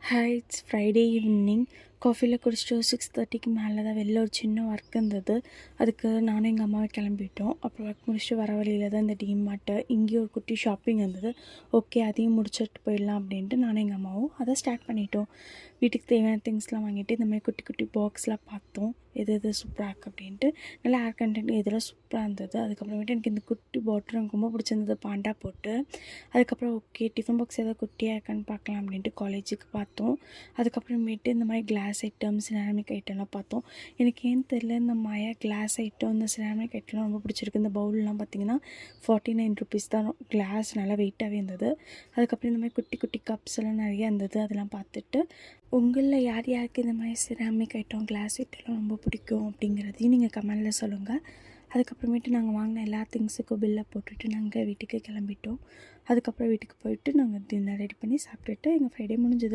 Hi, it's Friday evening. காஃபியில் குடிச்சிட்டு 6:30க்கு மேலே தான் வெளில ஒரு சின்ன ஒர்க் இருந்தது. அதுக்கு நானும் எங்கள் அம்மாவை கிளம்பிட்டோம். அப்புறம் ஒர்க் முடிச்சுட்டு வர வழியில் தான் இந்த டிமார்ட்டு, இங்கேயும் ஒரு குட்டி ஷாப்பிங் இருந்தது. ஓகே, அதையும் முடிச்சுட்டு போயிடலாம் அப்படின்ட்டு நானும் எங்கள் அம்மாவும் அதை ஸ்டார்ட் பண்ணிட்டோம். வீட்டுக்கு தேவையான திங்ஸ்லாம் வாங்கிட்டு இந்த மாதிரி குட்டி குட்டி பாக்ஸ்லாம் பார்த்தோம், எது எது சூப்பராக இருக்குது அப்படின்ட்டு. நல்லா ஏர் கண்டென்ட் இதெல்லாம் சூப்பராக இருந்தது. அதுக்கப்புறமேட்டு எனக்கு இந்த குட்டி பாட்டில் எனக்கு ரொம்ப பிடிச்சிருந்தது, பாண்டா போட்டு. அதுக்கப்புறம் ஓகே, டிஃபன் பாக்ஸ் ஏதாவது குட்டியாக இருக்கான்னு பார்க்கலாம் அப்படின்ட்டு காலேஜுக்கு பார்த்தோம். அதுக்கப்புறமேட்டு இந்த மாதிரி கிளாஸ் ஐட்டம், சிராமிக் ஐட்டம்லாம் பார்த்தோம். எனக்கு ஏன்னு தெரியல, இந்த மாயா கிளாஸ் ஐட்டம், இந்த சிராமிக் ஐட்டம்லாம் ரொம்ப பிடிச்சிருக்கு. இந்த பவுல்லாம் பார்த்திங்கன்னா 49 ருபீஸ் தான். கிளாஸ் நல்லா வெயிட்டாகவே இருந்தது. அதுக்கப்புறம் இந்த மாதிரி குட்டி குட்டி கப்ஸ் எல்லாம் நிறையா இருந்தது. அதெல்லாம் பார்த்துட்டு உங்களில் யார் யாருக்கு இந்த மாதிரி சிராமிக் ஐட்டம், கிளாஸ் ஐட்டம்லாம் ரொம்ப பிடிக்கும் அப்படிங்கிறதையும் நீங்கள் கமெண்டில் சொல்லுங்கள். அதுக்கப்புறமேட்டு நாங்கள் வாங்கின எல்லா திங்ஸுக்கும் பில்லை போட்டுட்டு நாங்கள் வீட்டுக்கு கிளம்பிட்டோம். அதுக்கப்புறம் வீட்டுக்கு போயிட்டு நாங்கள் டின்னர் ரெடி பண்ணி சாப்பிட்டுட்டு எங்கள் ஃப்ரைடே முடிஞ்சது.